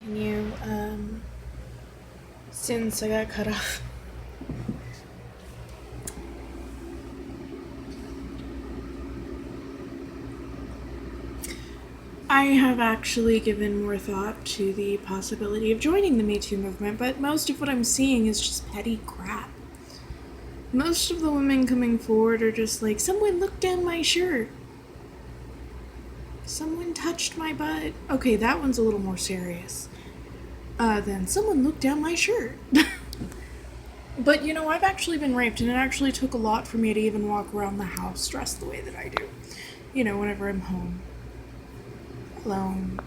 You, since I got cut off. I have actually given more thought to the possibility of joining the Me Too movement, but most of what I'm seeing is just petty crap. Most of the women coming forward are just like, someone looked down my shirt. Someone touched my butt. Okay, that one's a little more serious. Then someone looked down my shirt. But, I've actually been raped, and it actually took a lot for me to even walk around the house dressed the way that I do. Whenever I'm home. Alone.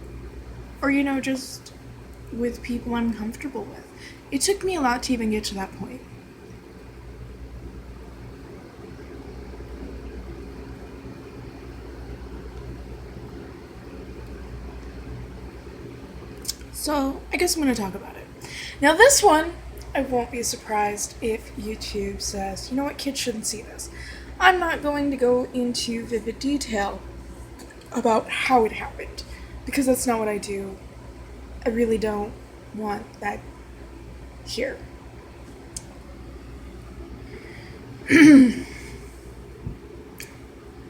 Or, just with people I'm comfortable with. It took me a lot to even get to that point. So, I guess I'm going to talk about it. Now, this one, I won't be surprised if YouTube says, you know what, kids shouldn't see this. I'm not going to go into vivid detail about how it happened, because that's not what I do. I really don't want that here.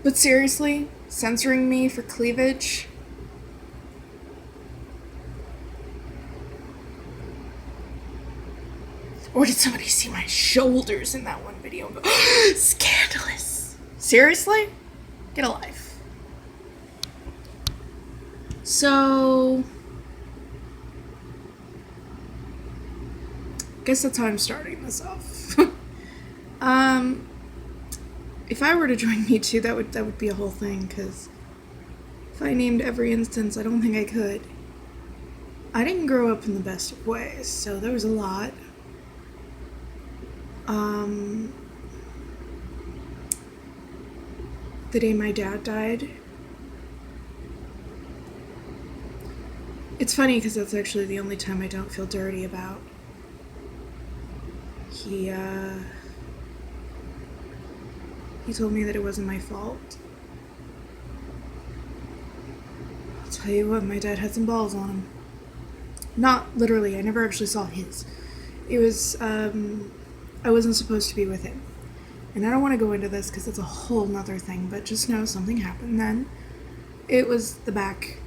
But seriously, censoring me for cleavage? Or did somebody see my shoulders in that one video and go, scandalous? Seriously? Get a life. So, guess that's how I'm starting this off. If I were to join Me Too, that would be a whole thing, because if I named every instance, I don't think I could. I didn't grow up in the best of ways, so there was a lot. The day my dad died. It's funny because that's actually the only time I don't feel dirty about. He told me that it wasn't my fault. I'll tell you what, my dad had some balls on him. Not literally, I never actually saw his. It was, I wasn't supposed to be with him. And I don't want to go into this because it's a whole nother thing, but just know something happened then. It was the back.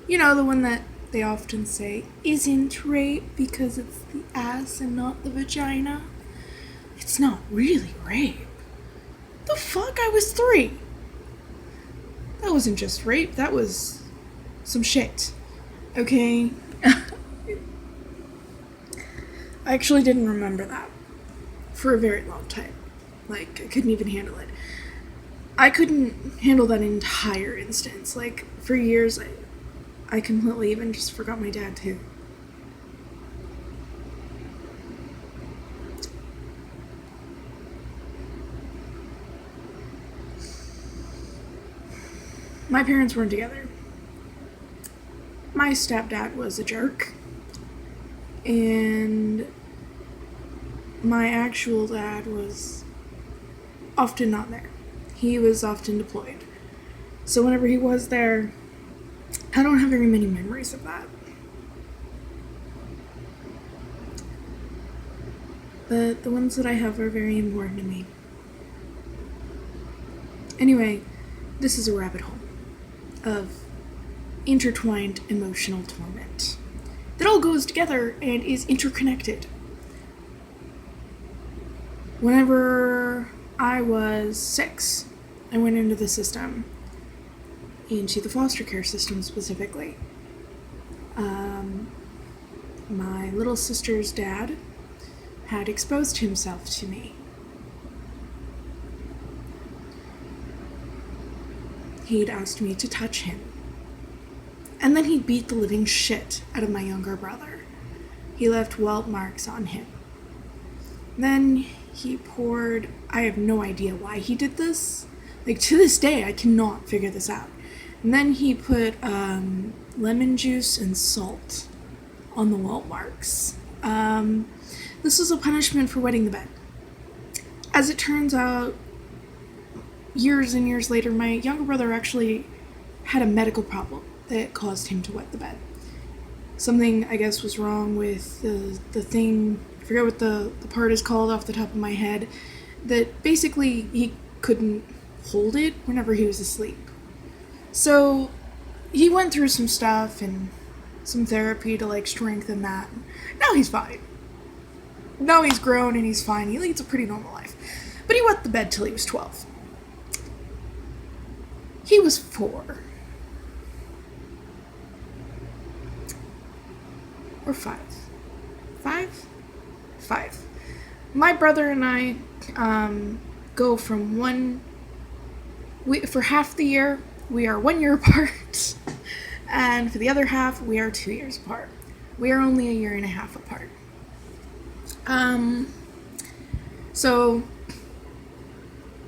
The one that they often say isn't rape because it's the ass and not the vagina. It's not really rape. The fuck? I was 3. That wasn't just rape, that was some shit. Okay? I actually didn't remember that for a very long time. I couldn't even handle it. I couldn't handle that entire instance. For years, I completely even just forgot my dad, too. My parents weren't together. My stepdad was a jerk. And my actual dad was often not there. He was often deployed. So whenever he was there, I don't have very many memories of that. But the ones that I have are very important to me. Anyway, this is a rabbit hole of intertwined emotional torment that all goes together and is interconnected. Whenever I was 6, I went into the system, into the foster care system specifically. My little sister's dad had exposed himself to me. He'd asked me to touch him. And then he beat the living shit out of my younger brother. He left welt marks on him. Then he poured, I have no idea why he did this. To this day, I cannot figure this out. And then he put lemon juice and salt on the welt marks. This was a punishment for wetting the bed. As it turns out, years and years later, my younger brother actually had a medical problem that caused him to wet the bed. something, I guess, was wrong with the thing. I forget what the part is called off the top of my head. That basically he couldn't hold it whenever he was asleep. So he went through some stuff and some therapy to like strengthen that. Now he's fine. Now he's grown and he's fine. He leads a pretty normal life. But he wet the bed till he was 12. He was 4. Or 5. 5? 5. My brother and I go from for half the year, we are 1 year apart. And for the other half, we are 2 years apart. We are only a year and a half apart. So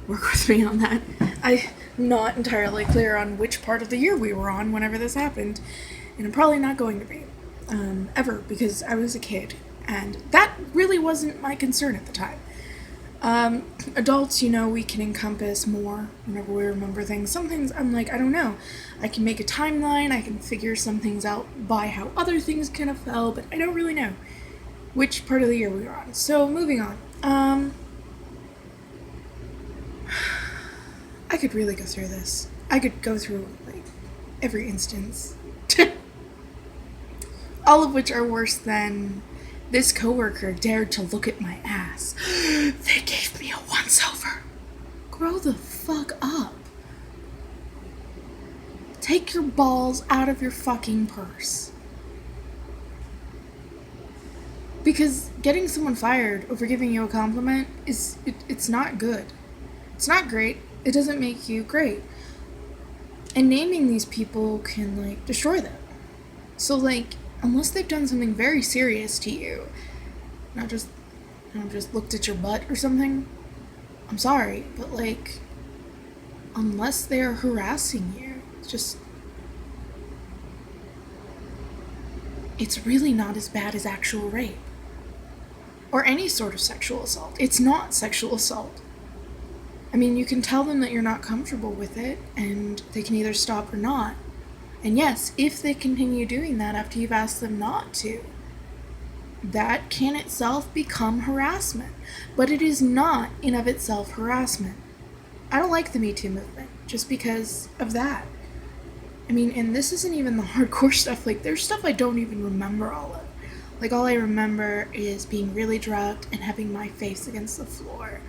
work with me on that. I'm not entirely clear on which part of the year we were on whenever this happened, and I'm probably not going to be, ever, because I was a kid, and that really wasn't my concern at the time. Adults, we can encompass more whenever we remember things. Some things I'm like, I don't know. I can make a timeline, I can figure some things out by how other things kind of fell, but I don't really know which part of the year we were on. So, moving on. I could really go through this. I could go through, like, every instance. All of which are worse than this coworker dared to look at my ass. They gave me a once-over. Grow the fuck up. Take your balls out of your fucking purse. Because getting someone fired over giving you a compliment it's not good. It's not great. It doesn't make you great. And naming these people can, like, destroy them. So, like, unless they've done something very serious to you, not just, just looked at your butt or something, I'm sorry, but, like, unless they're harassing you, it's really not as bad as actual rape. Or any sort of sexual assault. It's not sexual assault. I mean, you can tell them that you're not comfortable with it, and they can either stop or not. And yes, if they continue doing that after you've asked them not to, that can itself become harassment. But it is not, in of itself, harassment. I don't like the Me Too movement, just because of that. I mean, and this isn't even the hardcore stuff. Like, there's stuff I don't even remember all of. Like, all I remember is being really drugged and having my face against the floor,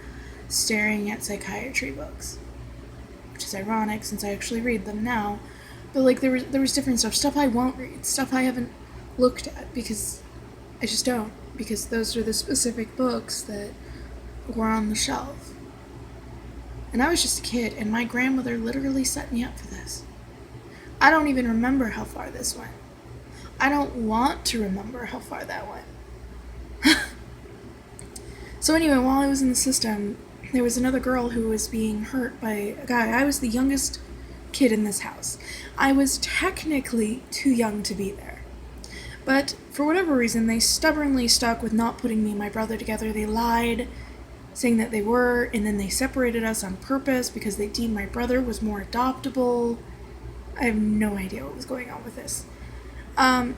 staring at psychiatry books. Which is ironic, since I actually read them now. But, like, there was different stuff I won't read, stuff I haven't looked at, because I just don't. Because those are the specific books that were on the shelf. And I was just a kid, and my grandmother literally set me up for this. I don't even remember how far this went. I don't want to remember how far that went. So anyway, while I was in the system, there was another girl who was being hurt by a guy. I was the youngest kid in this house. I was technically too young to be there. But for whatever reason, they stubbornly stuck with not putting me and my brother together. They lied, saying that they were, and then they separated us on purpose because they deemed my brother was more adoptable. I have no idea what was going on with this. I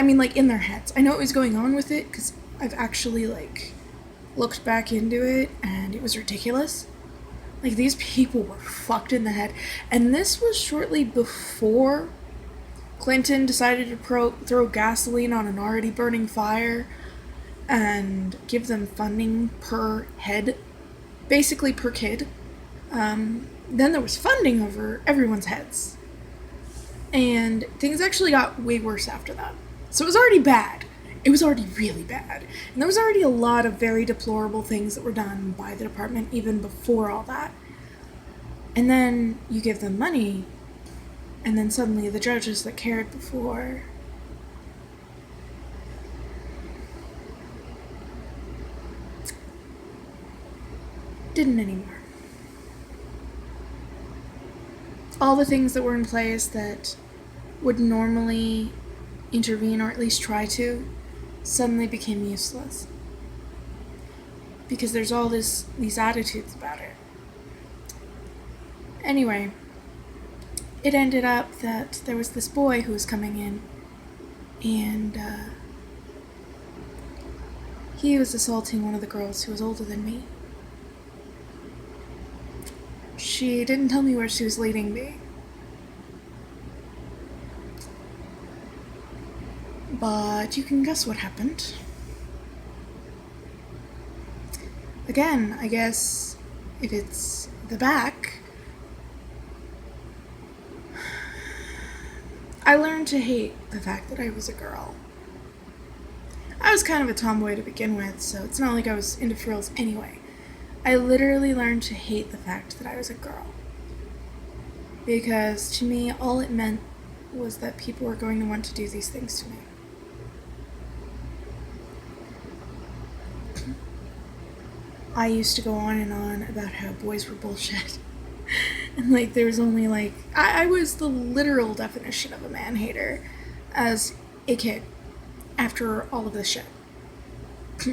mean, like, in their heads. I know what was going on with it, because I've actually, like, looked back into it, and it was ridiculous. Like, these people were fucked in the head. And this was shortly before Clinton decided to throw gasoline on an already burning fire and give them funding per head, basically per kid. Then there was funding over everyone's heads. And things actually got way worse after that. So it was already bad. It was already really bad. And there was already a lot of very deplorable things that were done by the department even before all that. And then you give them money, and then suddenly the judges that cared before didn't anymore. All the things that were in place that would normally intervene, or at least try to, suddenly became useless. Because there's all these attitudes about it. Anyway, it ended up that there was this boy who was coming in, and he was assaulting one of the girls who was older than me. She didn't tell me where she was leading me. But you can guess what happened. Again, I guess if it's the back, I learned to hate the fact that I was a girl. I was kind of a tomboy to begin with, so it's not like I was into frills anyway. I literally learned to hate the fact that I was a girl. Because to me, all it meant was that people were going to want to do these things to me. I used to go on and on about how boys were bullshit. And there was only I was the literal definition of a man-hater as a kid after all of this shit.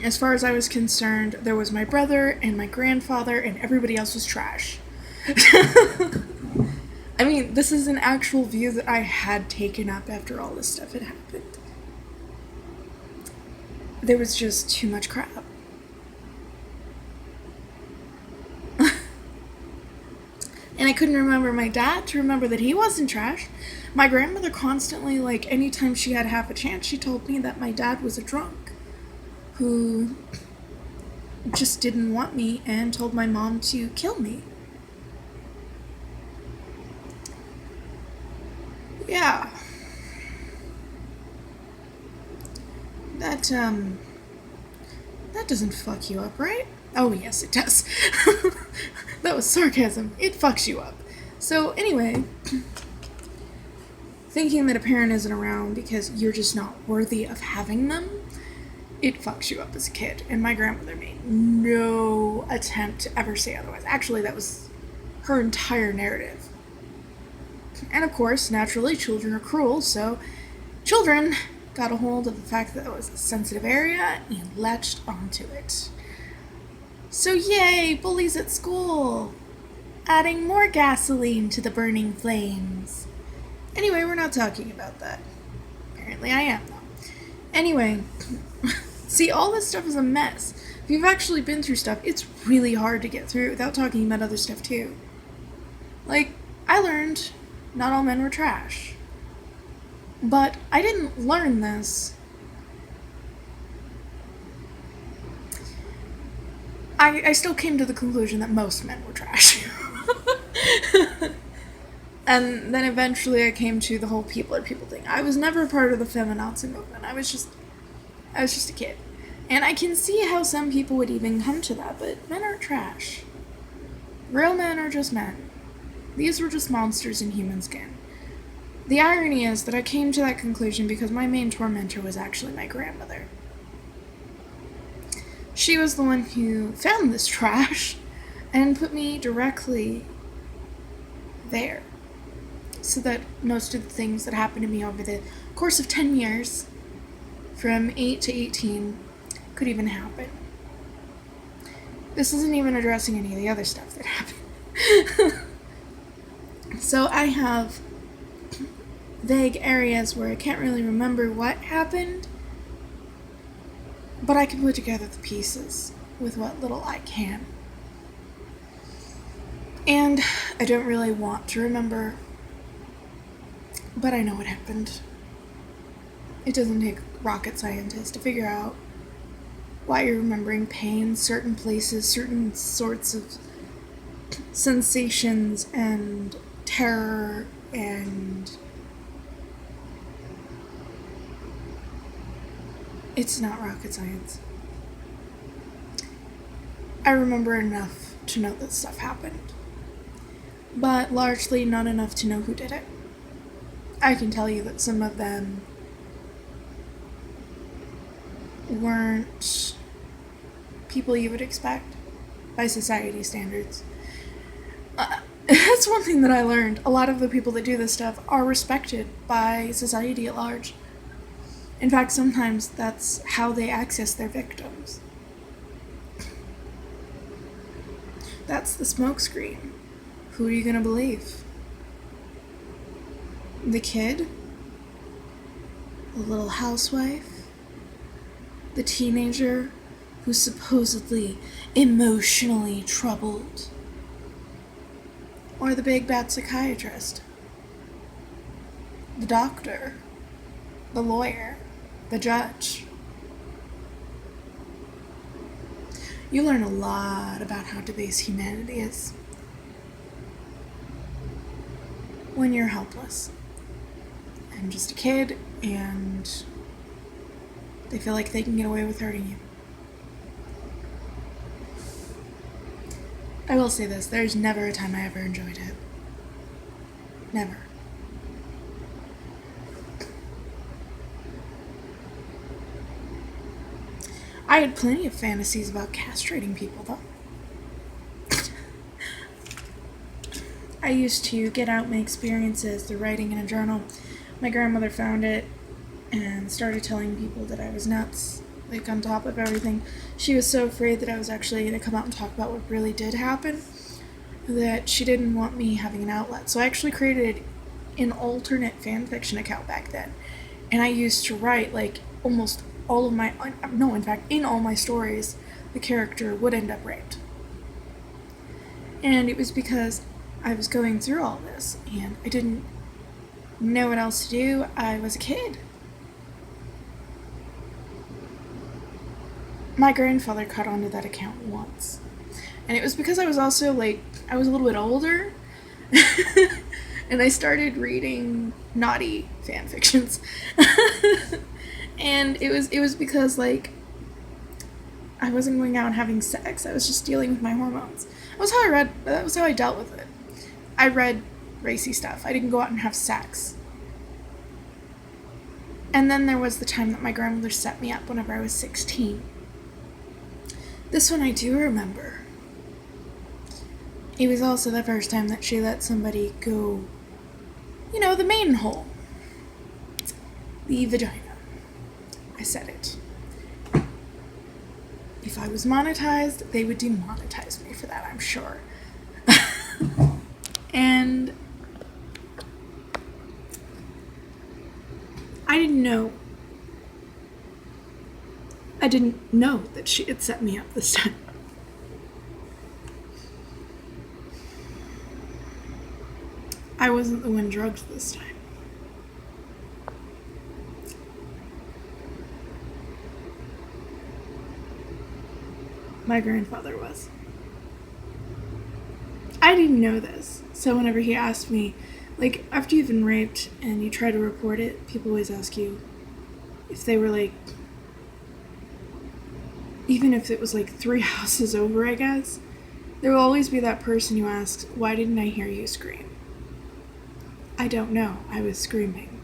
As far as I was concerned, there was my brother and my grandfather, and everybody else was trash. I mean, this is an actual view that I had taken up after all this stuff had happened. There was just too much crap. And I couldn't remember my dad to remember that he wasn't trash. My grandmother constantly, anytime she had half a chance, she told me that my dad was a drunk who just didn't want me and told my mom to kill me. Yeah. That doesn't fuck you up, right? Oh, yes, it does. That was sarcasm. It fucks you up. So, anyway, thinking that a parent isn't around because you're just not worthy of having them, it fucks you up as a kid. And my grandmother made no attempt to ever say otherwise. Actually, that was her entire narrative. And of course, naturally, children are cruel, so children got a hold of the fact that it was a sensitive area and latched onto it. So yay, bullies at school! Adding more gasoline to the burning flames. Anyway, we're not talking about that. Apparently I am, though. Anyway, see, all this stuff is a mess. If you've actually been through stuff, it's really hard to get through without talking about other stuff, too. I learned not all men were trash. But I didn't learn this. I still came to the conclusion that most men were trash. And then eventually I came to the whole people are people thing. I was never a part of the feminazi movement. I was just a kid. And I can see how some people would even come to that, but men aren't trash. Real men are just men. These were just monsters in human skin. The irony is that I came to that conclusion because my main tormentor was actually my grandmother. She was the one who found this trash and put me directly there. So that most of the things that happened to me over the course of 10 years, from 8 to 18, could even happen. This isn't even addressing any of the other stuff that happened. So I have vague areas where I can't really remember what happened, but I can put together the pieces with what little I can. And I don't really want to remember, but I know what happened. It doesn't take rocket scientists to figure out why you're remembering pain, certain places, certain sorts of sensations, and terror, and it's not rocket science. I remember enough to know that stuff happened, but largely not enough to know who did it. I can tell you that some of them weren't people you would expect by society standards. That's one thing that I learned. A lot of the people that do this stuff are respected by society at large. In fact, sometimes that's how they access their victims. That's the smokescreen. Who are you gonna believe? The kid? the little housewife, the teenager who's supposedly emotionally troubled, or the big bad psychiatrist, the doctor, the lawyer, the judge. You learn a lot about how debased humanity is when you're helpless. I'm just a kid, and they feel like they can get away with hurting you. I will say this, there's never a time I ever enjoyed it. Never. I had plenty of fantasies about castrating people, though. I used to get out my experiences through writing in a journal. My grandmother found it and started telling people that I was nuts, like on top of everything. She was so afraid that I was actually going to come out and talk about what really did happen that she didn't want me having an outlet. So I actually created an alternate fanfiction account back then. And I used to write like almost all of my, no, in fact, in all my stories, the character would end up raped. And it was because I was going through all this and I didn't know what else to do. I was a kid. My grandfather caught onto that account once. And it was because I was also like, I was a little bit older. And I started reading naughty fan fictions. And it was because like I wasn't going out and having sex. I was just dealing with my hormones. That was how I dealt with it. I read racy stuff. I didn't go out and have sex. And then there was the time that my grandmother set me up whenever I was 16. This one I do remember. It was also the first time that she let somebody go, the main hole. The vagina. I said it. If I was monetized, they would demonetize me for that, I'm sure. And I didn't know that she had set me up this time. I wasn't the one drugged this time. My grandfather was. I didn't know this, so whenever he asked me, like, after you've been raped and you try to report it, people always ask you if they were, like, even if it was, like, 3 houses over, I guess, there will always be that person who asks, why didn't I hear you scream? I don't know. I was screaming.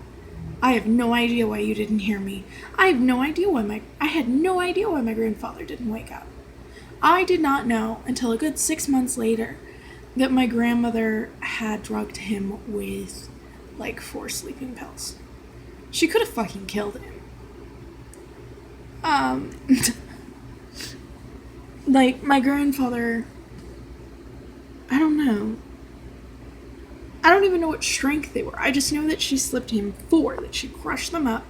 I have no idea why you didn't hear me. I had no idea why my grandfather didn't wake up. I did not know until a good 6 months later that my grandmother had drugged him with, like, 4 sleeping pills. She could have fucking killed him. Like, my grandfather, I don't know. I don't even know what strength they were. I just know that she slipped him 4, that she crushed them up,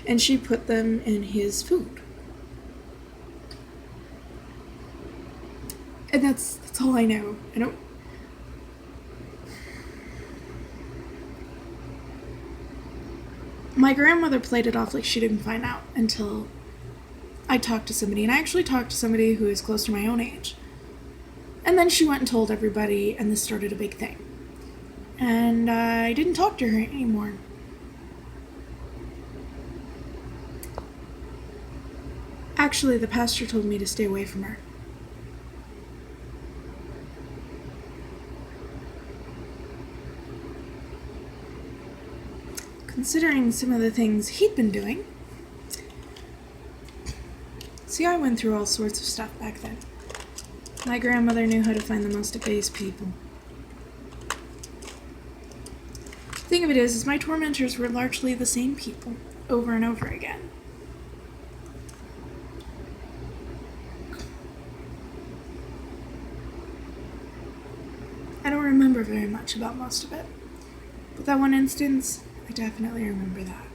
and she put them in his food. And that's all I know. My grandmother played it off like she didn't find out until I talked to somebody. And I actually talked to somebody who is close to my own age. And then she went and told everybody, and this started a big thing. And I didn't talk to her anymore. Actually, the pastor told me to stay away from her. Considering some of the things he'd been doing. See, I went through all sorts of stuff back then. My grandmother knew how to find the most debased people. The thing of it is my tormentors were largely the same people, over and over again. I don't remember very much about most of it, but that one instance, I definitely remember that.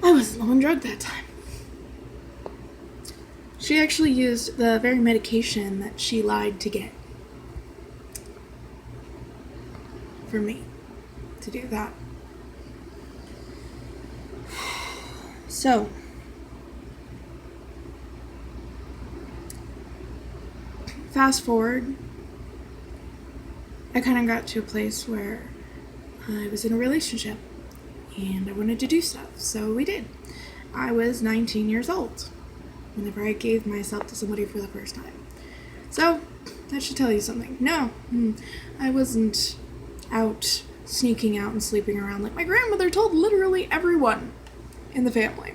I wasn't low on drug that time. She actually used the very medication that she lied to get for me to do that. So, fast forward, I kind of got to a place where I was in a relationship and I wanted to do stuff, so we did. I was 19 years old whenever I gave myself to somebody for the first time. So, that should tell you something. No, I wasn't out sneaking out and sleeping around like my grandmother told literally everyone in the family.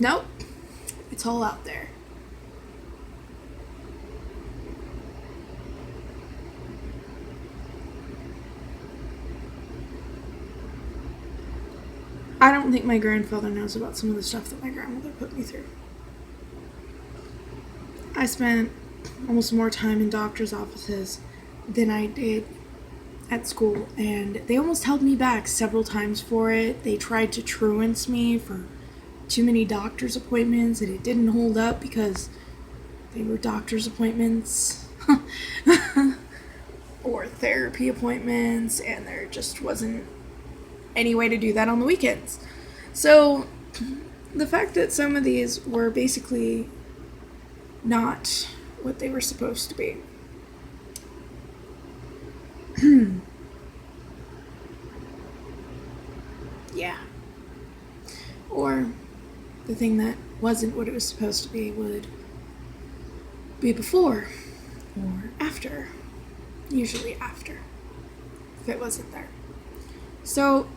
Nope. It's all out there. I don't think my grandfather knows about some of the stuff that my grandmother put me through. I spent almost more time in doctor's offices than I did at school, and they almost held me back several times for it. They tried to truance me for too many doctor's appointments, and it didn't hold up because they were doctor's appointments or therapy appointments, and there just wasn't any way to do that on the weekends. So the fact that some of these were basically not what they were supposed to be. Yeah. Or the thing that wasn't what it was supposed to be would be before or after. Usually after, if it wasn't there. So,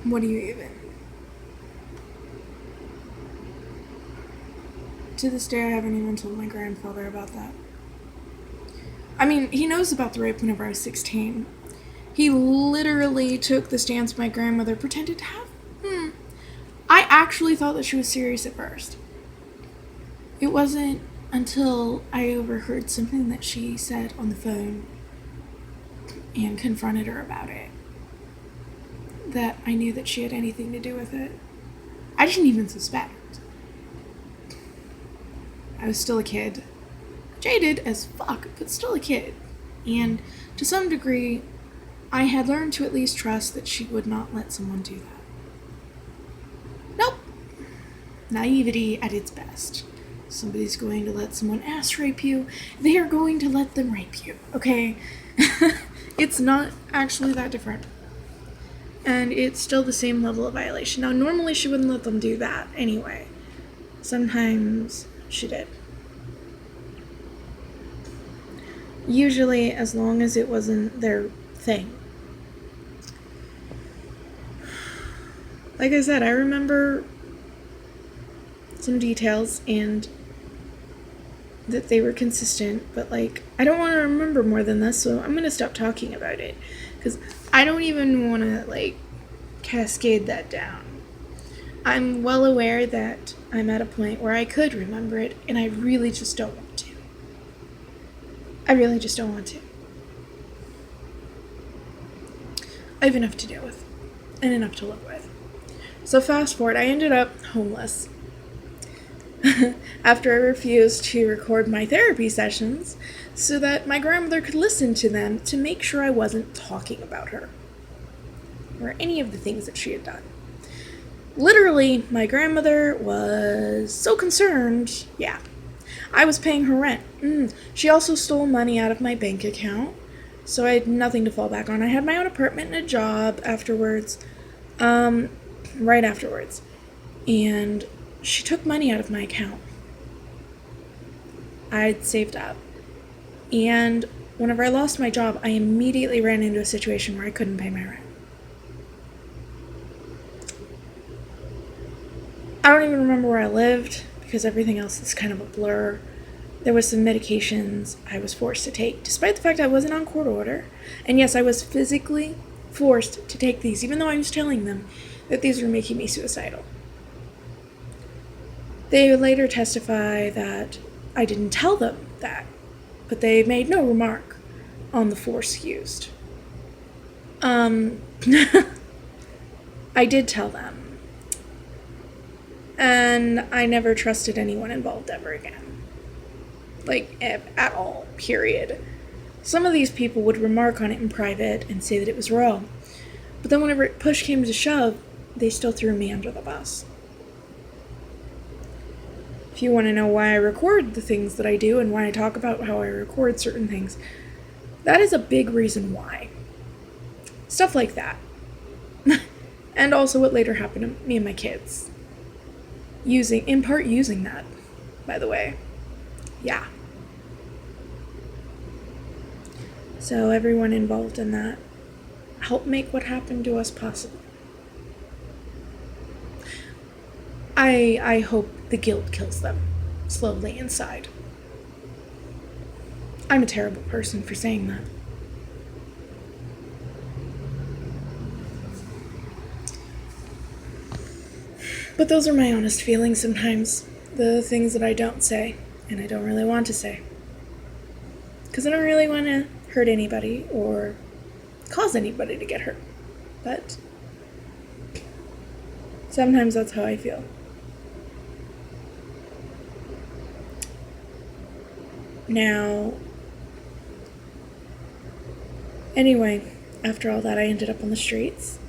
what do you even? To this day, I haven't even told my grandfather about that. I mean, he knows about the rape whenever I was 16. He literally took the stance my grandmother pretended to have. I actually thought that she was serious at first. It wasn't until I overheard something that she said on the phone and confronted her about it that I knew that she had anything to do with it. I didn't even suspect. I was still a kid. Jaded as fuck, but still a kid. And to some degree, I had learned to at least trust that she would not let someone do that. Nope. Naivety at its best. Somebody's going to let someone ass rape you, they are going to let them rape you, okay? It's not actually that different. And it's still the same level of violation. Now, normally she wouldn't let them do that anyway. Sometimes she did. Usually, as long as it wasn't their thing. Like I said, I remember some details and that they were consistent, but like, I don't want to remember more than this, so I'm going to stop talking about it. Because I don't even want to, like, cascade that down. I'm well aware that I'm at a point where I could remember it, and I really just don't want to. I really just don't want to. I have enough to deal with, and enough to live with. So fast forward, I ended up homeless. After I refused to record my therapy sessions so that my grandmother could listen to them to make sure I wasn't talking about her or any of the things that she had done. Literally, my grandmother was so concerned. Yeah, I was paying her rent. She also stole money out of my bank account, so I had nothing to fall back on. I had my own apartment and a job afterwards, right afterwards, and she took money out of my account. I'd saved up. And whenever I lost my job, I immediately ran into a situation where I couldn't pay my rent. I don't even remember where I lived because everything else is kind of a blur. There was some medications I was forced to take, despite the fact I wasn't on court order. And yes, I was physically forced to take these, even though I was telling them that these were making me suicidal. They would later testify that I didn't tell them that, but they made no remark on the force used. Um, I did tell them. And I never trusted anyone involved ever again. Like, at all, period. Some of these people would remark on it in private and say that it was wrong. But then whenever push came to shove, they still threw me under the bus. If you want to know why I record the things that I do and why I talk about how I record certain things, that is a big reason why. Stuff like that. And also what later happened to me and my kids. In part using that, by the way. Yeah. So everyone involved in that helped make what happened to us possible. I hope the guilt kills them slowly inside. I'm a terrible person for saying that. But those are my honest feelings sometimes. The things that I don't say, and I don't really want to say. Because I don't really want to hurt anybody or cause anybody to get hurt. But sometimes that's how I feel. Now, anyway, after all that, I ended up on the streets.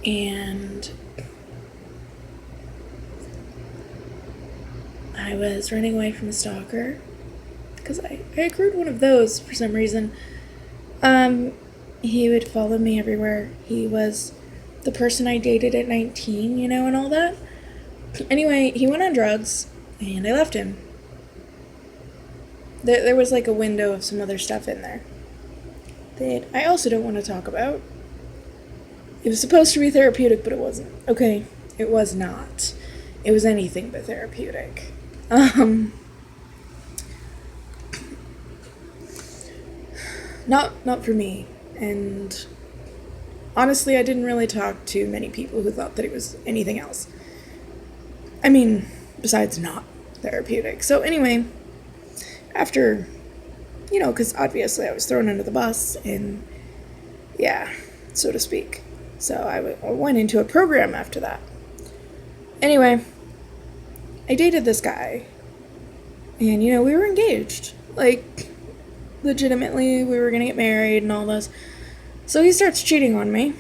And I was running away from a stalker because I accrued one of those for some reason. He would follow me everywhere. He was the person I dated at 19, and all that. Anyway, he went on drugs, and I left him. There was like a window of some other stuff in there that I also don't want to talk about. It was supposed to be therapeutic, but it wasn't. Okay, it was not. It was anything but therapeutic. Not for me. And honestly, I didn't really talk to many people who thought that it was anything else. I mean, besides not therapeutic. So anyway, after, because obviously I was thrown under the bus, and yeah, so to speak. So I went into a program after that. Anyway, I dated this guy, and, we were engaged. Like, legitimately, we were gonna get married and all this. So he starts cheating on me.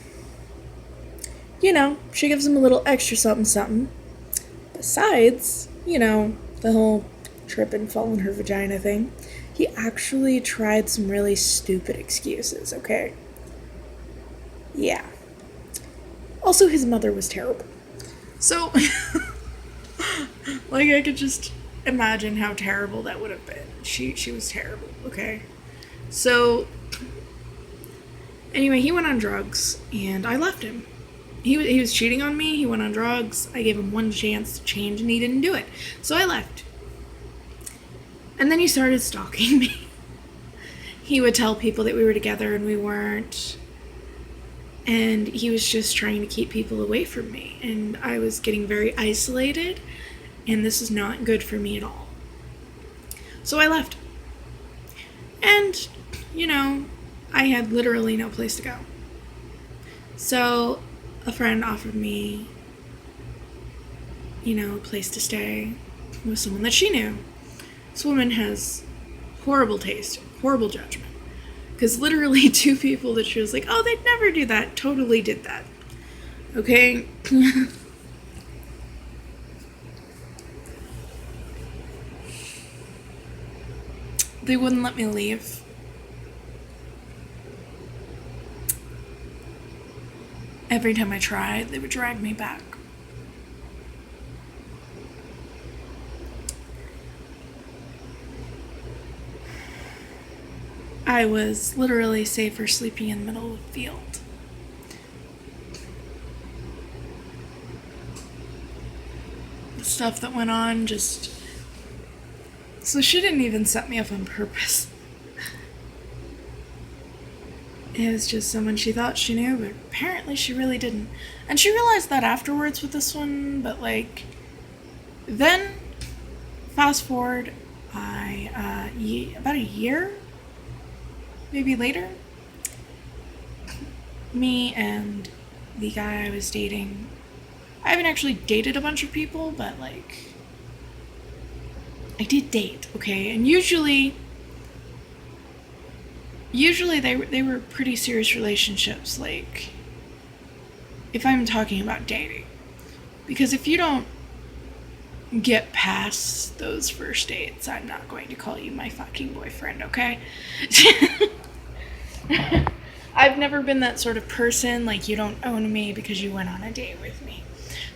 She gives him a little extra something. Besides, the whole trip and fall in her vagina thing, he actually tried some really stupid excuses, okay? Yeah. Also, his mother was terrible. So, like, I could just imagine how terrible that would have been. She was terrible, okay? So, anyway, he went on drugs, and I left him. He was cheating on me, he went on drugs, I gave him one chance to change, and he didn't do it. So I left. And then he started stalking me. He would tell people that we were together, and we weren't. And he was just trying to keep people away from me. And I was getting very isolated, and this is not good for me at all. So I left. And, I had literally no place to go. So a friend offered me, a place to stay with someone that she knew. This woman has horrible taste, horrible judgment. Because literally 2 people that she was like, oh, they'd never do that, totally did that. Okay? They wouldn't let me leave. Every time I tried, they would drag me back. I was literally safer sleeping in the middle of the field. The stuff that went on just... So she didn't even set me up on purpose. It was just someone she thought she knew, but apparently she really didn't. And she realized that afterwards with this one, but then, fast forward, about a year, maybe later, me and the guy I was dating, I haven't actually dated a bunch of people, but like, I did date, okay? And usually they were pretty serious relationships, like, if I'm talking about dating. Because if you don't get past those first dates, I'm not going to call you my fucking boyfriend, okay? I've never been that sort of person, like, you don't own me because you went on a date with me,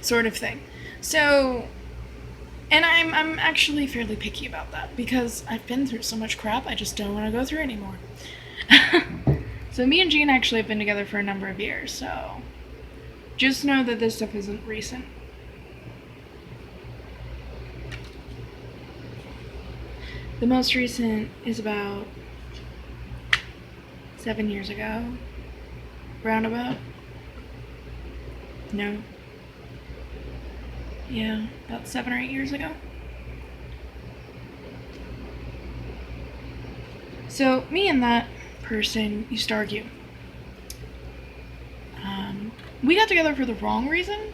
sort of thing. So, and I'm actually fairly picky about that, because I've been through so much crap, I just don't want to go through anymore. So me and Jean actually have been together for a number of years, so just know that this stuff isn't recent. The most recent is about 7 years ago. Roundabout? No. Yeah, about 7 or 8 years ago. So, me and that person used to argue. We got together for the wrong reason.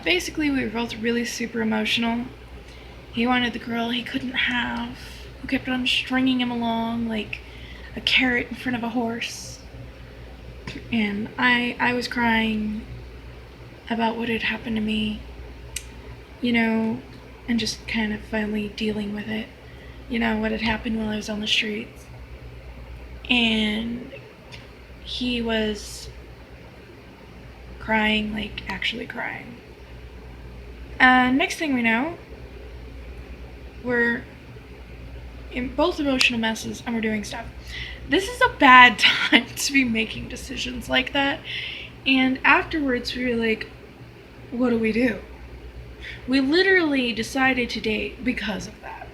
Basically, we were both really super emotional. He wanted the girl he couldn't have, who kept on stringing him along like a carrot in front of a horse. And I was crying about what had happened to me, you know, and just kind of finally dealing with it, you know, what had happened while I was on the streets. And he was crying, like actually crying. Next thing we know, we're in both emotional messes and we're doing stuff. This is a bad time to be making decisions like that. And afterwards we were like, what do we do? We literally decided to date because of that.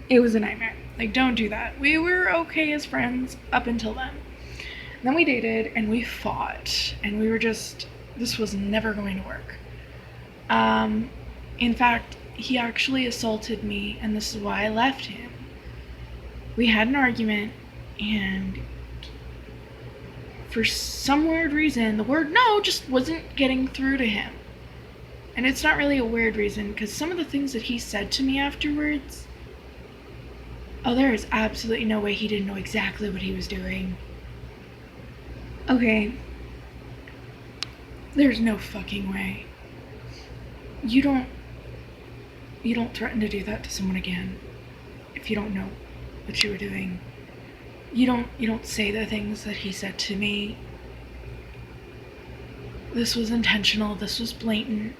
It was a nightmare. Like, don't do that. We were okay as friends up until then. Then we dated and we fought and we were just, this was never going to work. In fact, he actually assaulted me, and this is why I left him. We had an argument, and for some weird reason, the word no just wasn't getting through to him. And it's not really a weird reason, because some of the things that he said to me afterwards, oh, there is absolutely no way he didn't know exactly what he was doing. Okay. There's no fucking way. You don't threaten to do that to someone again if you don't know what you were doing. You don't say the things that he said to me. This was intentional, this was blatant,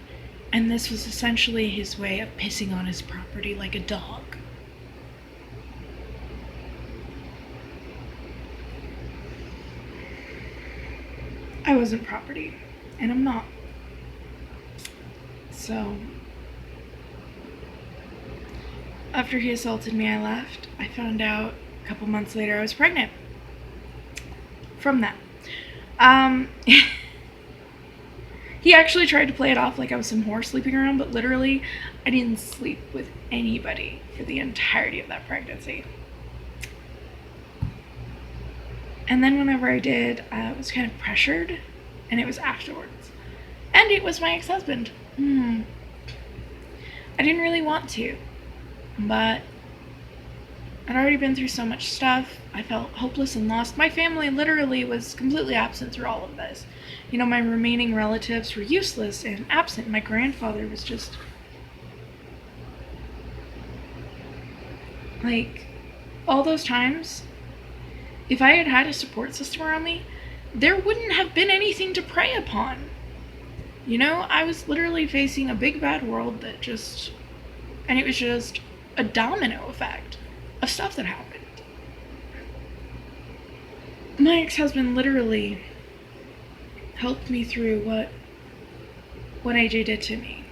and this was essentially his way of pissing on his property like a dog. I wasn't property, and I'm not. So, after he assaulted me, I left. I found out a couple months later I was pregnant. From that. He actually tried to play it off like I was some whore sleeping around, but literally, I didn't sleep with anybody for the entirety of that pregnancy. And then whenever I did, I was kind of pressured, and it was afterwards. And it was my ex-husband. I didn't really want to, but I'd already been through so much stuff. I felt hopeless and lost. My family literally was completely absent through all of this. You know, my remaining relatives were useless and absent. My grandfather was just, like, all those times, if I had had a support system around me, there wouldn't have been anything to prey upon. You know, I was literally facing a big bad world that just, and it was just a domino effect of stuff that happened. My ex-husband literally helped me through what AJ did to me,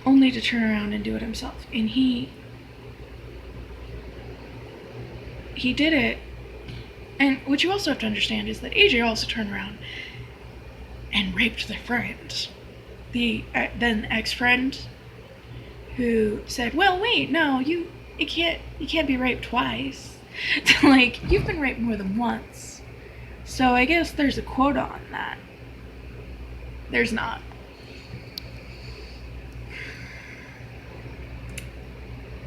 only to turn around and do it himself. And he did it. And what you also have to understand is that AJ also turned around and raped their friend. the then ex-friend who said, "Well, wait, no, you can't be raped twice." Like, you've been raped more than once. So I guess there's a quota on that. There's not.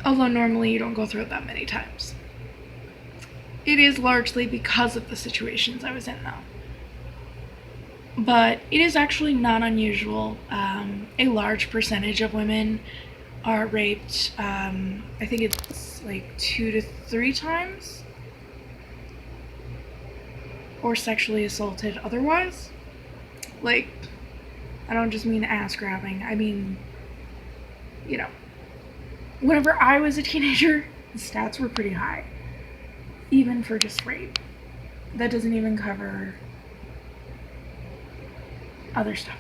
Although normally you don't go through it that many times. It is largely because of the situations I was in, though. But it is actually not unusual. A large percentage of women are raped. I think it's like 2 to 3 times. Or sexually assaulted otherwise. Like, I don't just mean ass grabbing. I mean, you know, whenever I was a teenager, the stats were pretty high. Even for just rape. That doesn't even cover other stuff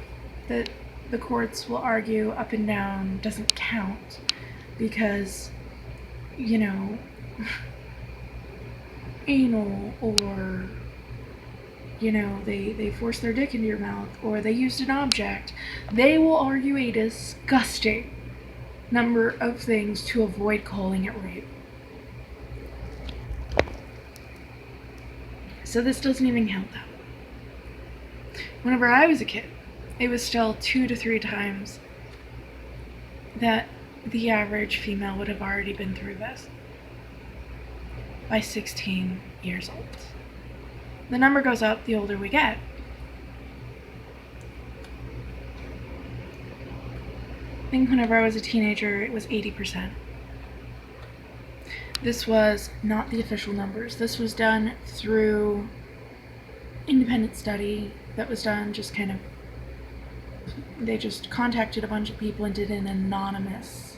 that the courts will argue up and down doesn't count because, you know, anal, or, you know, they forced their dick into your mouth, or they used an object. They will argue a disgusting number of things to avoid calling it rape. So this doesn't even count, though. Whenever I was a kid, it was still 2 to 3 times that the average female would have already been through this by 16 years old. The number goes up the older we get. I think whenever I was a teenager, it was 80%. This was not the official numbers. This was done through independent study that was done just kind of, they just contacted a bunch of people and did an anonymous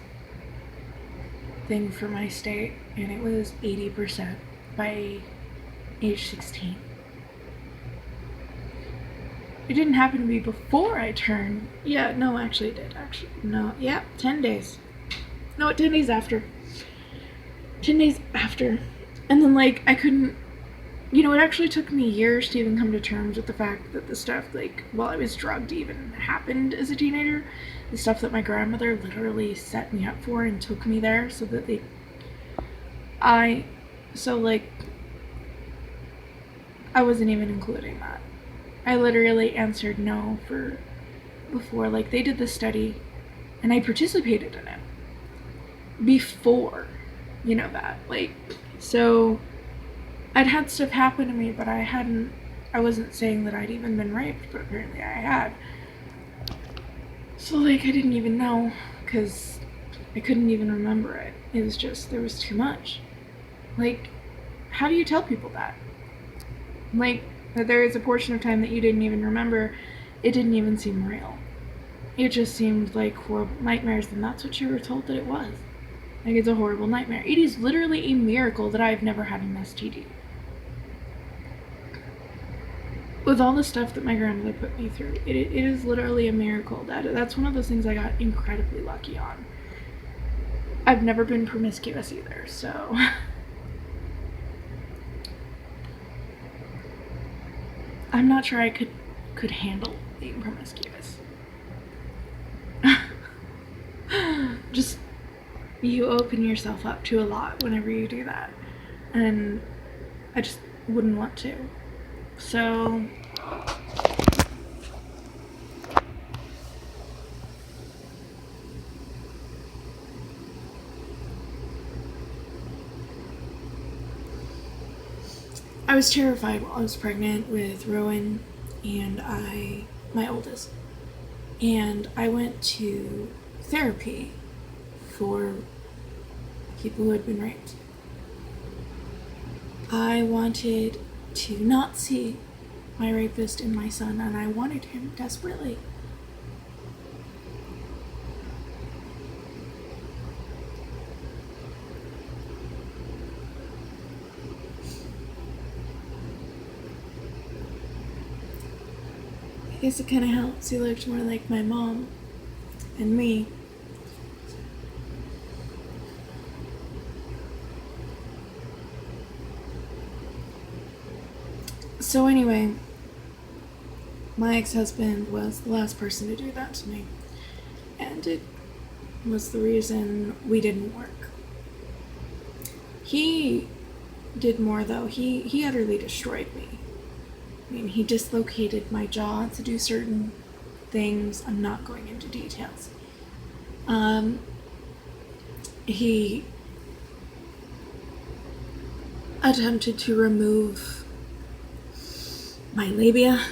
thing for my state, and it was 80% by age 16. It didn't happen to me before I turned. Yeah, no, actually it did. 10 days. No, 10 days after. 10 days after. And then, like, I couldn't, you know, it actually took me years to even come to terms with the fact that the stuff, like, while I was drugged even happened as a teenager. The stuff that my grandmother literally set me up for and took me there so that I wasn't even including that. I literally answered no before, like, they did the study and I participated in it before, you know, that, like, so I'd had stuff happen to me, but I wasn't saying that I'd even been raped, but apparently I had. So, like, I didn't even know, because I couldn't even remember it. It was just, there was too much. Like, how do you tell people that? Like, that there is a portion of time that you didn't even remember, it didn't even seem real. It just seemed like horrible nightmares, and that's what you were told that it was. Like, it's a horrible nightmare. It is literally a miracle that I've never had an STD. With all the stuff that my grandmother put me through, it is literally a miracle. That's one of those things I got incredibly lucky on. I've never been promiscuous either, so... I'm not sure I could handle being promiscuous. Just, you open yourself up to a lot whenever you do that. And I just wouldn't want to. So... I was terrified while I was pregnant with Rowan and my oldest. And I went to therapy for people who had been raped. I wanted to not see my rapist in my son, and I wanted him desperately. I guess it kind of helps. He looked more like my mom and me. So anyway, My ex-husband was the last person to do that to me. And it was the reason we didn't work. He did more, though. He utterly destroyed me. I mean, he dislocated my jaw to do certain things. I'm not going into details. He attempted to remove my labia.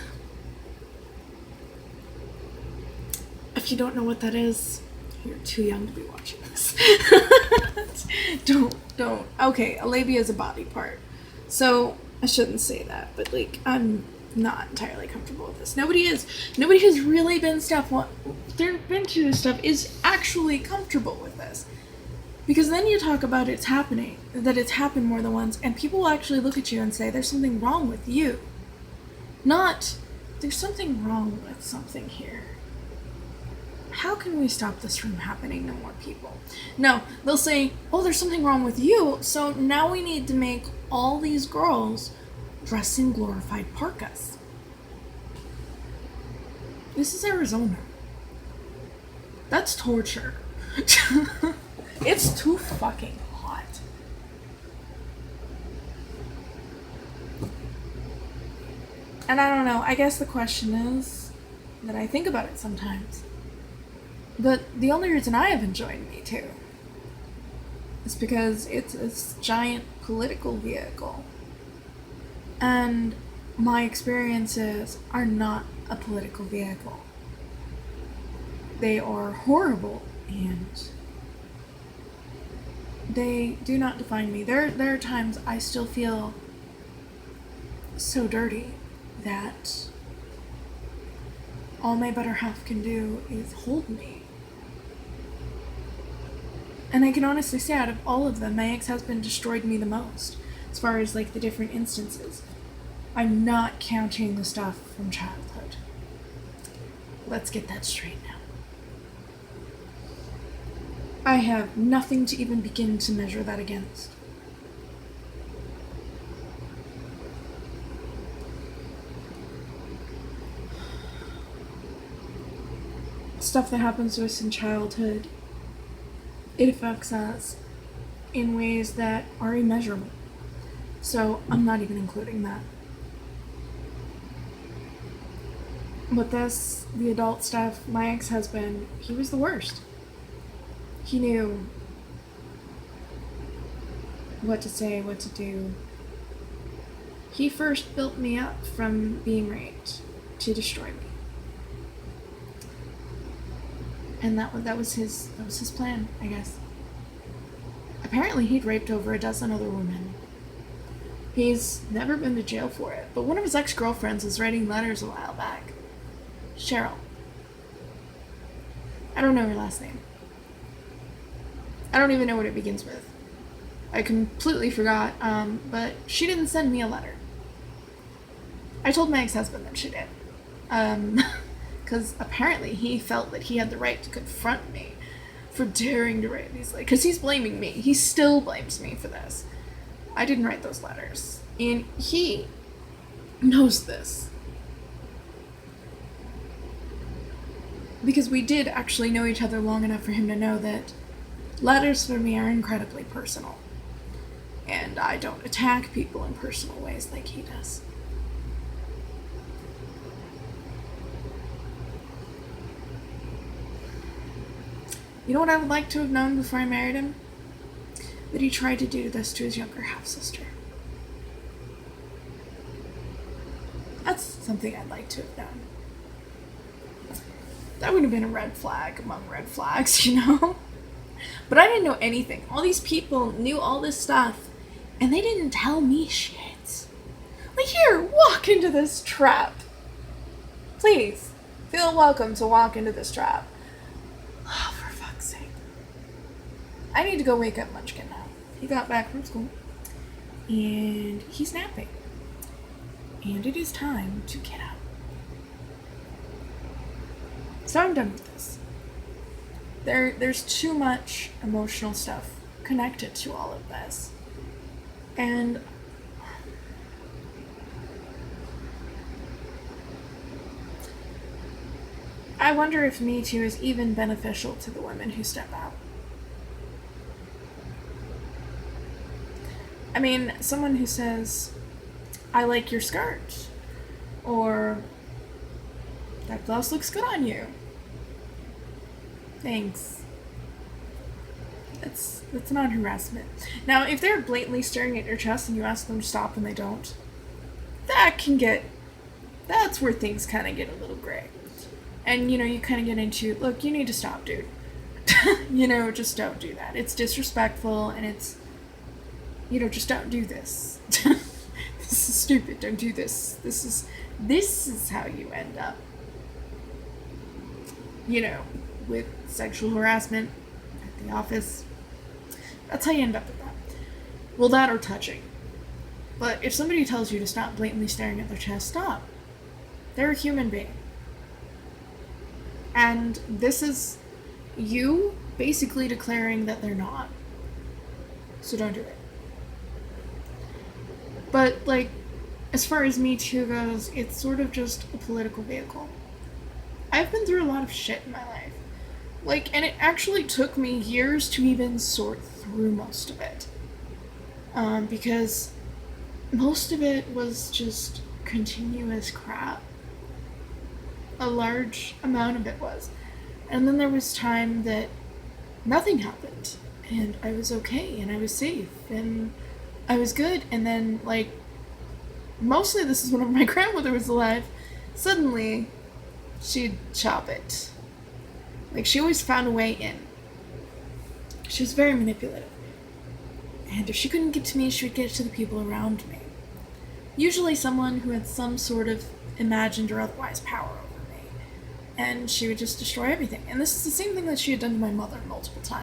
If you don't know what that is, you're too young to be watching this. Don't. Okay, a labia is a body part. So, I shouldn't say that, but like, I'm not entirely comfortable with this. Nobody is. Nobody who's really been been through this stuff is actually comfortable with this. Because then you talk about that it's happened more than once, and people will actually look at you and say, there's something wrong with you. Not, there's something wrong with something here. How can we stop this from happening to more people? No, they'll say, oh, there's something wrong with you, so now we need to make all these girls dress in glorified parkas. This is Arizona. That's torture. It's too fucking hot. And I don't know, I guess the question is that I think about it sometimes. But the only reason I have enjoyed Me Too is because it's this giant political vehicle. And my experiences are not a political vehicle. They are horrible and they do not define me. There are times I still feel so dirty that all my better half can do is hold me. And I can honestly say, out of all of them, my ex-husband destroyed me the most, as far as like the different instances. I'm not counting the stuff from childhood. Let's get that straight now. I have nothing to even begin to measure that against. Stuff that happens to us in childhood, it affects us in ways that are immeasurable. So I'm not even including that. But this, the adult stuff, my ex-husband, he was the worst. He knew what to say, what to do. He first built me up from being raped to destroy me. And that was his plan, I guess. Apparently he'd raped over a dozen other women. He's never been to jail for it, but one of his ex-girlfriends was writing letters a while back. Cheryl. I don't know her last name. I don't even know what it begins with. I completely forgot, but she didn't send me a letter. I told my ex-husband that she did. Because apparently he felt that he had the right to confront me for daring to write these letters. Because he's blaming me. He still blames me for this. I didn't write those letters. And he knows this. Because we did actually know each other long enough for him to know that letters for me are incredibly personal. And I don't attack people in personal ways like he does. You know what I would like to have known before I married him? That he tried to do this to his younger half-sister. That's something I'd like to have known. That would have been a red flag among red flags, you know? But I didn't know anything. All these people knew all this stuff, and they didn't tell me shit. Like, here, walk into this trap. Please, feel welcome to walk into this trap. Oh, for fuck's sake. I need to go wake up Munchkin now. He got back from school, and he's napping. And it is time to get up. So I'm done with this. There's too much emotional stuff connected to all of this. And I wonder if Me Too is even beneficial to the women who step out. I mean, someone who says, I like your skirt, or that blouse looks good on you. Thanks. That's not harassment. Now, if they're blatantly staring at your chest and you ask them to stop and they don't, that's where things kind of get a little gray. And, you kind of get into, look, you need to stop, dude. Just don't do that. It's disrespectful, and it's, just don't do this. This is stupid. Don't do this. This is how you end up, with sexual harassment at the office. That's how you end up with that. Well, that or touching. But if somebody tells you to stop blatantly staring at their chest, stop. They're a human being. And this is you basically declaring that they're not. So don't do it. But, as far as Me Too goes, it's sort of just a political vehicle. I've been through a lot of shit in my life. And it actually took me years to even sort through most of it. Because most of it was just continuous crap. A large amount of it was. And then there was time that nothing happened. And I was okay, and I was safe, and I was good. And then, mostly this is when my grandmother was alive, suddenly she'd chop it. She always found a way in. She was very manipulative. And if she couldn't get to me, she would get to the people around me. Usually someone who had some sort of imagined or otherwise power over me. And she would just destroy everything. And this is the same thing that she had done to my mother multiple times.